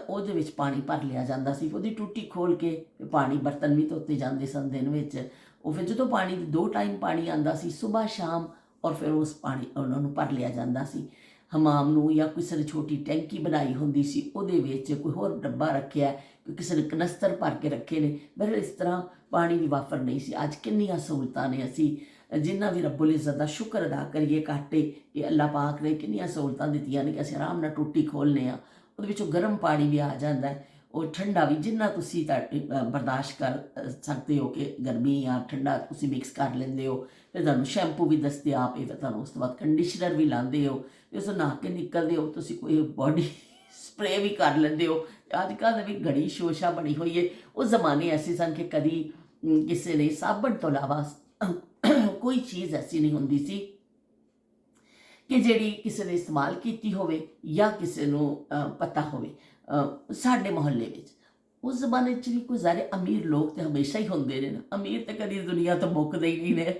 ਉਹਦੇ ਵਿੱਚ ਪਾਣੀ ਭਰ ਲਿਆ ਜਾਂਦਾ ਸੀ। ਉਹਦੀ ਟੂਟੀ ਖੋਲ੍ਹ ਕੇ ਪਾਣੀ, ਬਰਤਨ ਵੀ ਧੋਤੇ ਜਾਂਦੇ ਸਨ ਦਿਨ ਵਿੱਚ। ਉਹ ਫਿਰ ਜਦੋਂ ਪਾਣੀ 2 ਟਾਈਮ ਪਾਣੀ ਆਉਂਦਾ ਸੀ, ਸੁਬਾਹ ਸ਼ਾਮ, ਔਰ ਫਿਰ ਉਸ ਪਾਣੀ ਉਹਨਾਂ ਨੂੰ ਭਰ ਲਿਆ ਜਾਂਦਾ ਸੀ ਹਮਾਮ ਨੂੰ। ਜਾਂ ਕਿਸੇ ਨੇ ਛੋਟੀ ਟੈਂਕੀ ਬਣਾਈ ਹੁੰਦੀ ਸੀ, ਉਹਦੇ ਵਿੱਚ ਕੋਈ ਹੋਰ ਡੱਬਾ ਰੱਖਿਆ, ਕੋਈ ਕਿਸੇ ਨੇ ਕਨਸਤਰ ਭਰ ਕੇ ਰੱਖੇ ਨੇ। ਪਰ ਇਸ ਤਰ੍ਹਾਂ ਪਾਣੀ ਦੀ ਵਾਫਰ ਨਹੀਂ ਸੀ। ਅੱਜ ਕਿੰਨੀਆਂ ਸਹੂਲਤਾਂ ਨੇ, ਅਸੀਂ ਜਿੰਨਾ ਵੀ ਰੱਬੁਲ ਇੱਜ਼ਤ ਦਾ ਸ਼ੁਕਰ ਅਦਾ ਕਰੀਏ ਘਾਟੇ ਕਿ ਅੱਲਾਹ ਪਾਕ ਨੇ ਕਿੰਨੀਆਂ ਸਹੂਲਤਾਂ ਦਿੱਤੀਆਂ ਨੇ ਕਿ ਅਸੀਂ ਆਰਾਮ ਨਾਲ ਟੂਟੀ ਖੋਲ੍ਹਦੇ ਹਾਂ, ਉਹਦੇ ਵਿੱਚੋਂ ਗਰਮ ਪਾਣੀ ਵੀ ਆ ਜਾਂਦਾ, ਉਹ ਠੰਡਾ ਵੀ, ਜਿੰਨਾ ਤੁਸੀਂ ਬਰਦਾਸ਼ਤ ਕਰ ਸਕਦੇ ਹੋ ਕਿ ਗਰਮੀ ਜਾਂ ਠੰਡਾ ਤੁਸੀਂ ਮਿਕਸ ਕਰ ਲੈਂਦੇ ਹੋ। ਫਿਰ ਤੁਹਾਨੂੰ ਸ਼ੈਂਪੂ ਵੀ ਦਸਤਿਆਬ ਹੈ, ਫਿਰ ਤੁਹਾਨੂੰ ਉਸ ਤੋਂ ਬਾਅਦ ਕੰਡੀਸ਼ਨਰ ਵੀ ਲਾਉਂਦੇ ਹੋ, ਉਸ ਤੋਂ ਨਹਾ ਕੇ ਨਿਕਲਦੇ ਹੋ, ਤੁਸੀਂ ਕੋਈ ਬੋਡੀ ਸਪਰੇ ਵੀ ਕਰ ਲੈਂਦੇ ਹੋ। ਅੱਜ ਕੱਲ੍ਹ ਵੀ ਘੜੀ ਸ਼ੋਸ਼ਾ ਬਣੀ ਹੋਈ ਹੈ। ਉਹ ਜ਼ਮਾਨੇ ਐਸੇ ਸਨ ਕਿ ਕਦੀ ਕਿਸੇ ਨੇ ਸਾਬਣ ਤੋਂ ਇਲਾਵਾ ਕੋਈ ਚੀਜ਼ ਐਸੀ ਨਹੀਂ ਹੁੰਦੀ ਸੀ ਕਿ ਜਿਹੜੀ ਕਿਸੇ ਨੇ ਇਸਤੇਮਾਲ ਕੀਤੀ ਹੋਵੇ ਜਾਂ ਕਿਸੇ ਨੂੰ ਪਤਾ ਹੋਵੇ। ਸਾਡੇ ਮੁਹੱਲੇ ਵਿੱਚ ਉਸ ਜ਼ਮਾਨੇ 'ਚ ਵੀ ਕੋਈ ਜ਼ਿਆਦਾ ਅਮੀਰ ਲੋਕ ਤਾਂ ਹਮੇਸ਼ਾ ਹੀ ਹੁੰਦੇ ਨੇ ਨਾ, ਅਮੀਰ ਤਾਂ ਕਦੀ ਦੁਨੀਆ ਤੋਂ ਮੁੱਕਦੇ ਹੀ ਨਹੀਂ ਨੇ।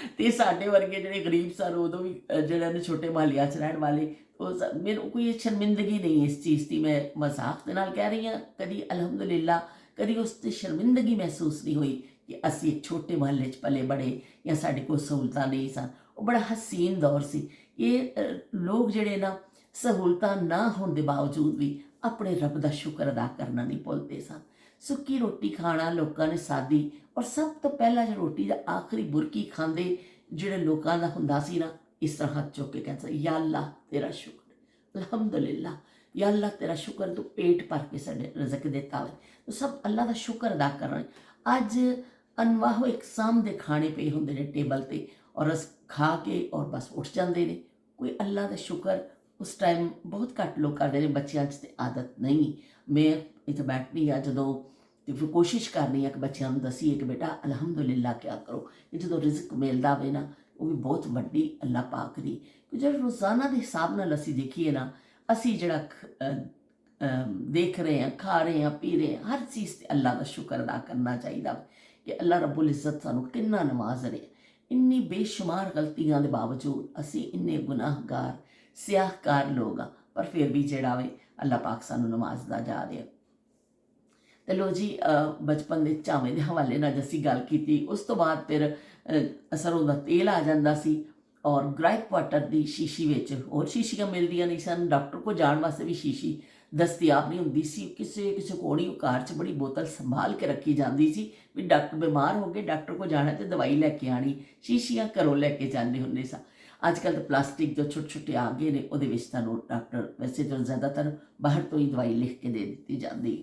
ਅਤੇ ਸਾਡੇ ਵਰਗੇ ਜਿਹੜੇ ਗਰੀਬ ਸਨ ਉਦੋਂ ਵੀ, ਜਿਹੜੇ ਨੇ ਛੋਟੇ ਮੁਹੱਲਿਆਂ 'ਚ ਰਹਿਣ ਵਾਲੇ, ਉਹ ਮੈਨੂੰ ਕੋਈ ਸ਼ਰਮਿੰਦਗੀ ਨਹੀਂ ਇਸ ਚੀਜ਼ ਦੀ, ਮੈਂ ਮਜ਼ਾਕ ਦੇ ਨਾਲ ਕਹਿ ਰਹੀ ਹਾਂ। ਕਦੀ ਅਲਹਮਦੁਲਿਲਾ ਕਦੀ ਉਸ 'ਤੇ ਸ਼ਰਮਿੰਦਗੀ ਮਹਿਸੂਸ ਨਹੀਂ ਹੋਈ ਕਿ ਅਸੀਂ ਇੱਕ ਛੋਟੇ ਮੁਹੱਲੇ 'ਚ ਪਲੇ ਬੜੇ ਜਾਂ ਸਾਡੇ ਕੋਲ ਸਹੂਲਤਾਂ ਨਹੀਂ ਸਨ। ਉਹ ਬੜਾ ਹਸੀਨ ਦੌਰ ਸੀ। ਇਹ ਲੋਕ ਜਿਹੜੇ ਨਾ ਸਹੂਲਤਾਂ ਨਾ ਹੋਣ ਦੇ ਬਾਵਜੂਦ ਵੀ ਆਪਣੇ ਰੱਬ ਦਾ ਸ਼ੁਕਰ ਅਦਾ ਕਰਨਾ ਨਹੀਂ ਭੁੱਲਦੇ ਸਨ। ਸੁੱਕੀ ਰੋਟੀ ਖਾਣਾ ਲੋਕਾਂ ਨੇ ਸਾਦੀ, ਔਰ ਸਭ ਤੋਂ ਪਹਿਲਾਂ ਜੋ ਰੋਟੀ ਦਾ ਆਖਰੀ ਬੁਰਕੀ ਖਾਂਦੇ ਜਿਹੜੇ ਲੋਕਾਂ ਦਾ ਹੁੰਦਾ ਸੀ ਨਾ, ਇਸ ਤਰ੍ਹਾਂ ਹੱਥ ਚੁੱਕ ਕੇ ਕਹਿੰਦਾ, ਯਾ ਅੱਲਾ ਤੇਰਾ ਸ਼ੁਕਰ, ਅਲਹਮਦੁਲਿਲਾ, ਯਾ ਅੱਲਾ ਤੇਰਾ ਸ਼ੁਕਰ ਤੂੰ ਪੇਟ ਭਰ ਕੇ ਸਾਡੇ ਰਜ਼ਕ ਦਿੱਤਾ ਹੋਵੇ। ਤਾਂ ਸਭ ਅੱਲਾ ਦਾ ਸ਼ੁਕਰ ਅਦਾ ਕਰਨਾ। ਅੱਜ ਅਨਵਾਹੋ ਇਕਸਾਮ ਦੇ ਖਾਣੇ ਪਏ ਹੁੰਦੇ ਨੇ ਟੇਬਲ 'ਤੇ, ਔਰ ਅਸ ਖਾ ਕੇ ਔਰ ਬਸ ਉੱਠ ਜਾਂਦੇ ਨੇ। ਕੋਈ ਅੱਲਾ ਦਾ ਸ਼ੁਕਰ ਉਸ ਟਾਈਮ ਬਹੁਤ ਘੱਟ ਲੋਕ ਕਰਦੇ ਨੇ, ਬੱਚਿਆਂ 'ਚ ਤਾਂ ਆਦਤ ਨਹੀਂ। ਮੈਂ ਇੱਥੇ ਬੈਠਦੀ ਹਾਂ ਜਦੋਂ, ਅਤੇ ਫਿਰ ਕੋਸ਼ਿਸ਼ ਕਰਨੀ ਆ ਕਿ ਬੱਚਿਆਂ ਨੂੰ ਦੱਸੀਏ ਕਿ ਬੇਟਾ ਅਲਹਮਦੁਲਿਲਾ ਕਿਆ ਕਰੋ, ਕਿ ਜਦੋਂ ਰਿਜ਼ਕ ਮਿਲਦਾ ਹੋਵੇ ਨਾ, ਉਹ ਵੀ ਬਹੁਤ ਵੱਡੀ ਅੱਲਾ ਪਾਕ ਦੀ। ਕਿ ਜਿਹੜਾ ਰੋਜ਼ਾਨਾ ਦੇ ਹਿਸਾਬ ਨਾਲ ਅਸੀਂ ਦੇਖੀਏ ਨਾ, ਅਸੀਂ ਜਿਹੜਾ ਦੇਖ ਰਹੇ ਹਾਂ, ਖਾ ਰਹੇ ਹਾਂ, ਪੀ ਰਹੇ ਹਾਂ, ਹਰ ਚੀਜ਼ 'ਤੇ ਅੱਲਾ ਦਾ ਸ਼ੁਕਰ ਅਦਾ ਕਰਨਾ ਚਾਹੀਦਾ ਕਿ ਅੱਲਾ ਰੱਬੁਲ ਇੱਜ਼ਤ ਸਾਨੂੰ ਕਿੰਨਾ ਨਵਾਜ਼ ਰਿਹਾ। ਇੰਨੀ ਬੇਸ਼ੁਮਾਰ ਗਲਤੀਆਂ ਦੇ ਬਾਵਜੂਦ ਅਸੀਂ ਇੰਨੇ ਗੁਨਾਹਗਾਰ ਸਿਆਹਕਾਰ ਲੋਕ ਹਾਂ, ਪਰ ਫਿਰ ਵੀ ਜਿਹੜਾ ਵੇ ਅੱਲਾ ਪਾਕ ਸਾਨੂੰ ਨਵਾਜ਼ਦਾ ਜਾ ਰਿਹਾ। ਤੇ ਲੋ ਜੀ, ਬਚਪਨ ਦੇ ਝਾਵੇਂ ਦੇ ਹਵਾਲੇ ਨਾਲ ਅਸੀਂ ਗੱਲ ਕੀਤੀ। ਉਸ ਤੋਂ ਬਾਅਦ ਫਿਰ ਸਰੋਂ ਦਾ ਤੇਲ ਆ ਜਾਂਦਾ ਸੀ, ਔਰ ਗ੍ਰਾਈਪ ਵਾਟਰ ਦੀ ਸ਼ੀਸ਼ੀ ਵਿੱਚ, ਹੋਰ ਸ਼ੀਸ਼ੀਆਂ ਮਿਲਦੀਆਂ ਨਹੀਂ ਸਨ, ਡਾਕਟਰ ਕੋਲ ਜਾਣ ਵਾਸਤੇ ਵੀ ਸ਼ੀਸ਼ੀ ਦਸਤਿਆਬ ਨਹੀਂ ਹੁੰਦੀ ਸੀ। ਕਿਸੇ ਕਿਸੇ ਕੋਲ ਹੀ ਘਰ 'ਚ ਬੜੀ ਬੋਤਲ ਸੰਭਾਲ ਕੇ ਰੱਖੀ ਜਾਂਦੀ ਸੀ ਵੀ ਡਾਕਟਰ ਬਿਮਾਰ ਹੋ ਗਏ, ਡਾਕਟਰ ਕੋਲ ਜਾਣਾ ਤੇ ਦਵਾਈ ਲੈ ਕੇ ਆਣੀ, ਸ਼ੀਸ਼ੀਆਂ ਘਰੋਂ ਲੈ ਕੇ ਜਾਂਦੇ ਹੁੰਦੇ ਸਾਂ। ਅੱਜ ਕੱਲ੍ਹ ਤਾਂ ਪਲਾਸਟਿਕ ਜੋ ਛੋਟੇ ਛੋਟੇ ਆ ਗਏ ਨੇ, ਉਹਦੇ ਵਿੱਚ ਤੁਹਾਨੂੰ ਡਾਕਟਰ ਵੈਸੇ ਤਾਂ ਜ਼ਿਆਦਾਤਰ ਬਾਹਰ ਤੋਂ ਹੀ ਦਵਾਈ ਲਿਖ ਕੇ ਦੇ ਦਿੱਤੀ ਜਾਂਦੀ।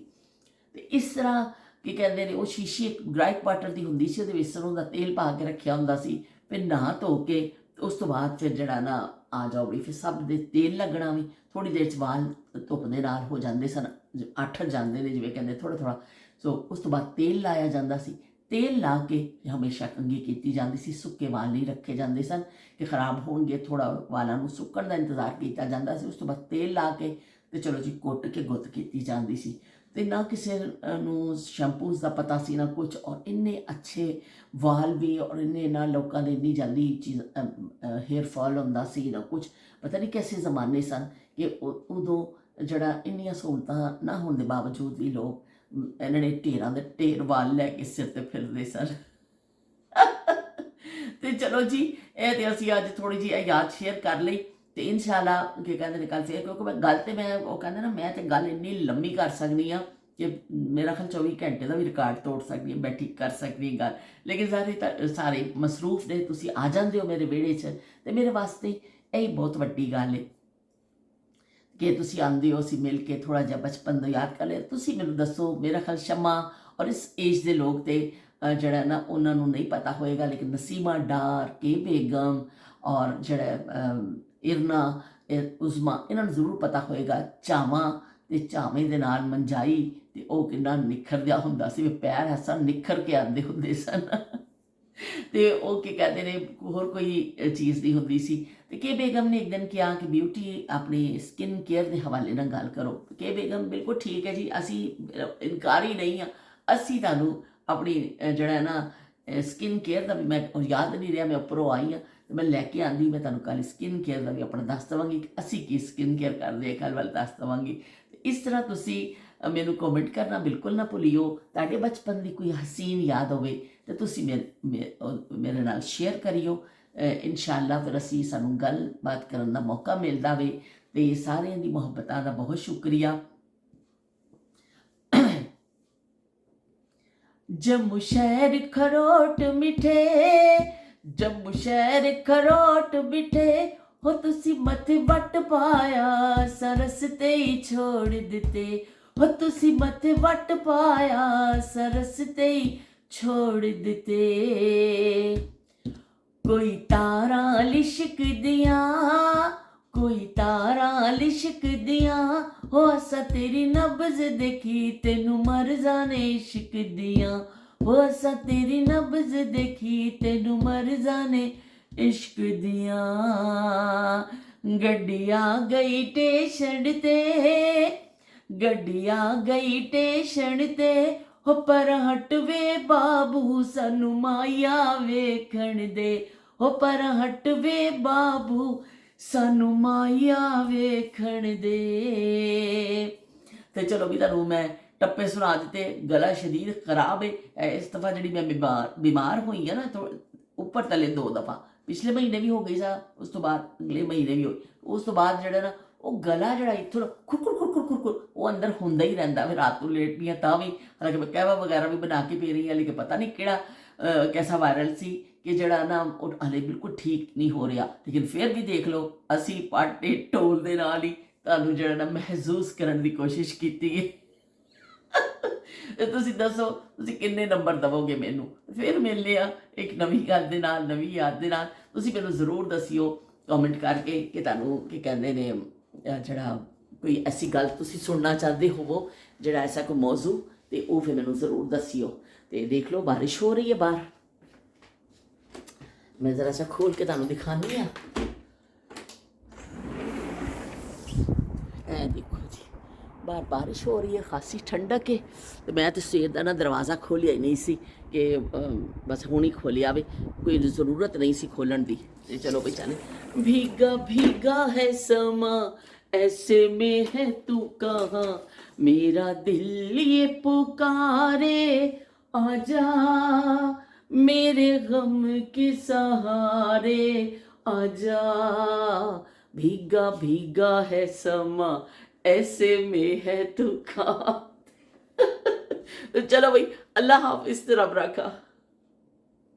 ਅਤੇ ਇਸ ਤਰ੍ਹਾਂ ਕੀ ਕਹਿੰਦੇ ਨੇ, ਉਹ ਸ਼ੀਸ਼ੀ ਇੱਕ ਗ੍ਰਾਈਪ ਵਾਟਰ ਦੀ ਹੁੰਦੀ ਸੀ, ਉਹਦੇ ਵਿੱਚ ਸਰੋਂ ਦਾ ਤੇਲ ਪਾ ਕੇ ਰੱਖਿਆ ਹੁੰਦਾ ਸੀ। ਫਿਰ ਨਹਾ ਧੋ ਕੇ ਉਸ ਤੋਂ ਬਾਅਦ ਫਿਰ ਜਿਹੜਾ ਨਾ ਆ ਜਾਓ ਵੀ, ਫਿਰ ਸਭ ਦੇ ਤੇਲ ਲੱਗਣਾ ਵੀ, ਥੋੜ੍ਹੀ ਦੇਰ 'ਚ ਵਾਲ ਧੁੱਪ ਦੇ ਨਾਲ ਹੋ ਜਾਂਦੇ ਸਨ, ਆਠਰ ਜਾਂਦੇ ਨੇ ਜਿਵੇਂ ਕਹਿੰਦੇ, ਥੋੜ੍ਹਾ ਥੋੜ੍ਹਾ। ਸੋ ਉਸ ਤੋਂ ਬਾਅਦ ਤੇਲ ਲਾਇਆ ਜਾਂਦਾ ਸੀ। ਤੇਲ ਲਾ ਕੇ ਹਮੇਸ਼ਾ ਕੰਘੀ ਕੀਤੀ ਜਾਂਦੀ ਸੀ। ਸੁੱਕੇ ਵਾਲ ਨਹੀਂ ਰੱਖੇ ਜਾਂਦੇ ਸਨ ਕਿ ਖਰਾਬ ਹੋਣਗੇ, ਥੋੜ੍ਹਾ ਵਾਲਾਂ ਨੂੰ ਸੁੱਕਣ ਦਾ ਇੰਤਜ਼ਾਰ ਕੀਤਾ ਜਾਂਦਾ ਸੀ। ਉਸ ਤੋਂ ਬਾਅਦ ਤੇਲ ਲਾ ਕੇ ਅਤੇ ਚਲੋ ਜੀ ਕੁੱਟ ਕੇ ਗੁੱਤ ਕੀਤੀ ਜਾਂਦੀ ਸੀ। ਅਤੇ ਨਾ ਕਿਸੇ ਨੂੰ ਸ਼ੈਂਪੂਸ ਦਾ ਪਤਾ ਸੀ ਨਾ ਕੁਛ, ਔਰ ਇੰਨੇ ਅੱਛੇ ਵਾਲ ਵੀ, ਔਰ ਇੰਨੇ ਨਾ ਲੋਕਾਂ ਦੇ ਇੰਨੀ ਜਲਦੀ ਚੀਜ਼ ਹੇਅਰ ਫਾਲ ਹੁੰਦਾ ਸੀ ਨਾ ਕੁਛ। ਪਤਾ ਨਹੀਂ ਕੈਸੇ ਜ਼ਮਾਨੇ ਸਨ ਕਿ ਉਦੋਂ ਜਿਹੜਾ ਇੰਨੀਆਂ ਸਹੂਲਤਾਂ ਨਾ ਹੋਣ ਦੇ ਬਾਵਜੂਦ ਵੀ ਲੋਕ ਇਹਨਾਂ ਨੇ ਢੇਰਾਂ ਦੇ ਢੇਰ ਵਾਲ ਲੈ ਕੇ ਸਿਰ 'ਤੇ ਫਿਰਦੇ ਸਨ। ਅਤੇ ਚਲੋ ਜੀ, ਇਹ ਤਾਂ ਅਸੀਂ ਅੱਜ ਥੋੜ੍ਹੀ ਜਿਹੀ ਯਾਦ ਸ਼ੇਅਰ ਕਰ ਲਈ। ਅਤੇ ਇਨਸ਼ਾਅੱਲਾ ਕੀ ਕਹਿੰਦੇ ਨੇ ਕੱਲ੍ਹ ਫਿਰ, ਕਿਉਂਕਿ ਮੈਂ ਗੱਲ ਤਾਂ ਮੈਂ ਉਹ ਕਹਿੰਦੇ ਨਾ, ਮੈਂ ਤਾਂ ਗੱਲ ਇੰਨੀ ਲੰਮੀ ਕਰ ਸਕਦੀ ਹਾਂ ਕਿ ਮੇਰਾ ਖਿਆਲ 24 ਘੰਟੇ ਦਾ ਵੀ ਰਿਕਾਰਡ ਤੋੜ ਸਕਦੀ ਹਾਂ, ਬੈਠੀ ਕਰ ਸਕਦੀ ਗੱਲ। ਲੇਕਿਨ ਸਾਰੇ ਮਸਰੂਫ ਨੇ, ਤੁਸੀਂ ਆ ਜਾਂਦੇ ਹੋ ਮੇਰੇ ਵਿਹੜੇ 'ਚ, ਅਤੇ ਮੇਰੇ ਵਾਸਤੇ ਇਹ ਬਹੁਤ ਵੱਡੀ ਗੱਲ ਹੈ ਕਿ ਤੁਸੀਂ ਆਉਂਦੇ ਹੋ, ਅਸੀਂ ਮਿਲ ਕੇ ਥੋੜ੍ਹਾ ਜਿਹਾ ਬਚਪਨ ਦਾ ਯਾਦ ਕਰ ਲਿਆ। ਤੁਸੀਂ ਮੈਨੂੰ ਦੱਸੋ, ਮੇਰਾ ਖਿਆਲ ਸ਼ਮਾ ਔਰ ਇਸ ਏਜ ਦੇ ਲੋਕ ਤੇ ਜਿਹੜਾ ਨਾ ਉਹਨਾਂ ਨੂੰ ਨਹੀਂ ਪਤਾ ਹੋਏਗਾ, ਲੇਕਿਨ ਨਸੀਮਾ ਡਾਰ, ਕੇ ਬੇਗਮ ਔਰ ਜਿਹੜਾ ਇਰਨਾ ਉਜ਼ਮਾ, ਇਹਨਾਂ ਨੂੰ ਜ਼ਰੂਰ ਪਤਾ ਹੋਏਗਾ। ਚਾਵਾਂ ਅਤੇ ਚਾਵੇਂ ਦੇ ਨਾਲ ਮੰਜਾਈ, ਅਤੇ ਉਹ ਕਿੰਨਾ ਨਿਖਰਦਿਆ ਹੁੰਦਾ ਸੀ, ਪੈਰ ਐਸਾ ਨਿਖਰ ਕੇ ਆਉਂਦੇ ਹੁੰਦੇ ਸਨ। ਤੇ ਉਹ ਕੀ ਕਹਿੰਦੇ ਨੇ ਹੋਰ ਕੋਈ ਚੀਜ਼ ਨਹੀਂ ਹੁੰਦੀ ਸੀ। ਤੇ ਕੇ ਬੇਗਮ ਨੇ ਇੱਕ ਦਿਨ ਕਿਹਾ ਕਿ ਬਿਊਟੀ ਆਪਣੀ ਸਕਿਨ ਕੇਅਰ ਦੇ ਹਵਾਲੇ ਨਾਲ ਗੱਲ ਕਰੋ। ਕੇ ਬੇਗਮ ਬਿਲਕੁਲ ਠੀਕ ਹੈ ਜੀ, ਅਸੀਂ ਇਨਕਾਰੀ ਨਹੀਂ ਆ, ਅਸੀਂ ਤੁਹਾਨੂੰ ਆਪਣੀ ਜਿਹੜਾ ਹੈ ਨਾ ਸਕਿਨ ਕੇਅਰ ਦਾ ਵੀ, ਮੈਂ ਉਹ ਯਾਦ ਨਹੀਂ ਰਿਹਾ, ਮੈਂ ਉੱਪਰੋਂ ਆਈ ਹਾਂ ਤੇ ਮੈਂ ਲੈ ਕੇ ਆਂਦੀ, ਮੈਂ ਤੁਹਾਨੂੰ ਕੱਲ੍ਹ ਸਕਿਨ ਕੇਅਰ ਦਾ ਵੀ ਆਪਣਾ ਦੱਸ ਦੇਵਾਂਗੀ ਕਿ ਅਸੀਂ ਕੀ ਸਕਿਨ ਕੇਅਰ ਕਰਦੇ ਹਾਂ, ਕੱਲ੍ਹ ਵੱਲ ਦੱਸ ਦੇਵਾਂਗੀ। ਇਸ ਤਰ੍ਹਾਂ ਤੁਸੀਂ ਮੈਨੂੰ ਕਮੈਂਟ ਕਰਨਾ ਬਿਲਕੁਲ ਨਾ ਭੁੱਲਿਓ। ਤੁਹਾਡੇ ਬਚਪਨ ਦੀ ਕੋਈ ਹਸੀਨ ਯਾਦ ਹੋਵੇ ਤੇ ਤੁਸੀਂ ਮੇਰੇ ਨਾਲ ਸ਼ੇਅਰ ਕਰਿਓ। ਇਨਸ਼ਾਅੱਲਾ ਫਿਰ ਸਾਨੂੰ ਗੱਲਬਾਤ ਕਰਨ ਦਾ ਮੌਕਾ ਮਿਲਦਾ ਵੇ। ਤੇ ਸਾਰਿਆਂ ਦੀ ਮੁਹੱਬਤਾਂ ਦਾ ਬਹੁਤ ਸ਼ੁਕਰੀਆ। जम्मू शहर खरोट मिठे, जम्मू शहर खरोट मिठे, हो तुसी मत वट पाया सरस ते ही छोड़ दिते, हो तुसी मत वट पाया सरस ते ही छोड़ दिते। कोई तारा लिशक दिया, कोई तारा लिशक दिया, हो असा तेरी नब्ज देखी तेनू मर जाने इश्क दिया, हो असा तेरी नब्ज देखी तेनू मर जाने इश्क दिया। गड्डिया गई टेशन ते, गड्डिया गई टेशन ते, हो पर हट वे बाबू सानू माया वेखण दे, हो पर हट वे बाबू सानू माया वेखण दे। ਤੇ ਚਲੋ ਵੀ ਤੁਹਾਨੂੰ ਮੈਂ ਟੱਪੇ ਸੁਣਾ ਦਿੱਤੇ। ਗਲਾ ਸ਼ਦੀਦ ਖਰਾਬ ਹੈ ਇਸ ਦਫਾ, ਜਿਹੜੀ ਮੈਂ ਬਿਮਾਰ ਹੋਈ ਆ ਨਾ ਉੱਪਰ ਥੱਲੇ 2 ਦਫਾ, ਪਿਛਲੇ ਮਹੀਨੇ ਵੀ ਹੋ ਗਈ ਸਾ, ਉਸ ਤੋਂ ਬਾਅਦ ਅਗਲੇ ਮਹੀਨੇ ਵੀ ਹੋਈ, ਉਸ ਤੋਂ ਬਾਅਦ ਜਿਹੜਾ ਨਾ ਉਹ ਗਲਾ ਜਿਹੜਾ ਇੱਥੋਂ ਖੁਰਖੁਰ ਖੁਰਖੁਰ ਖੁਰਖੁਰ ਉਹ ਅੰਦਰ ਹੁੰਦਾ ਹੀ ਰਹਿੰਦਾ। ਫਿਰ ਰਾਤ ਨੂੰ ਲੇਟਦੀ ਹਾਂ ਤਾਂ ਵੀ, ਹਾਲਾਂਕਿ ਮੈਂ ਕਹਿਵਾ ਵਗੈਰਾ ਵੀ ਬਣਾ ਕੇ ਪੀ ਰਹੀ ਹਾਂ, ਲੇਕਿਨ ਪਤਾ ਨਹੀਂ ਕਿਹੜਾ ਕੈਸਾ ਵਾਇਰਲ ਸੀ ਕਿ ਜਿਹੜਾ ਨਾ ਉਹ ਹਾਲੇ ਬਿਲਕੁਲ ਠੀਕ ਨਹੀਂ ਹੋ ਰਿਹਾ। ਲੇਕਿਨ ਫਿਰ ਵੀ ਦੇਖ ਲਓ, ਅਸੀਂ ਪਾਟੇ ਢੋਲ ਦੇ ਨਾਲ ਹੀ ਤੁਹਾਨੂੰ ਜਿਹੜਾ ਨਾ ਮਹਿਸੂਸ ਕਰਨ ਦੀ ਕੋਸ਼ਿਸ਼ ਕੀਤੀ ਹੈ। ਤੇ ਤੁਸੀਂ ਦੱਸੋ ਤੁਸੀਂ ਕਿੰਨੇ ਨੰਬਰ ਦੇਵੋਗੇ ਮੈਨੂੰ। ਫਿਰ ਮਿਲਦੇ ਆ ਇੱਕ ਨਵੀਂ ਗੱਲ ਦੇ ਨਾਲ, ਨਵੀਂ ਯਾਦ ਦੇ ਨਾਲ। ਤੁਸੀਂ ਮੈਨੂੰ ਜ਼ਰੂਰ ਦੱਸਿਓ ਕਮੈਂਟ ਕਰਕੇ ਕਿ ਤੁਹਾਨੂੰ ਕੀ ਕਹਿੰਦੇ ਨੇ, ਜਿਹੜਾ ਕੋਈ ਐਸੀ ਗੱਲ ਤੁਸੀਂ ਸੁਣਨਾ ਚਾਹੁੰਦੇ ਹੋਵੋ, ਜਿਹੜਾ ਐਸਾ ਕੋਈ ਮੌਜ਼ੂ, ਤੇ ਉਹ ਫਿਰ ਮੈਨੂੰ ਜ਼ਰੂਰ ਦੱਸਿਓ। ਤੇ ਦੇਖ ਲਓ ਬਾਰਿਸ਼ ਹੋ ਰਹੀ ਹੈ ਬਾਹਰ, मैं ज़रा सा खोल के तुहानू दिखानी है। देखो जी बाहर बारिश हो रही है, खासी ठंडक है। तो मैं तो सवेर का ना दरवाज़ा खोलिया ही नहीं सी कि बस हुण ही खोलिया वे, कोई ज़रूरत नहीं सी खोलन दी। तो चलो भाई चले। भीगा भीगा है समा ऐसे में है तू कहाँ, मेरा दिल ये पुकारे आजा, मेरे गम के सहारे आजा, भीगा भीगा है समा ऐसे में है तू कहाँ। तो चलो भाई, अल्लाह हाफिज़, रब रखा।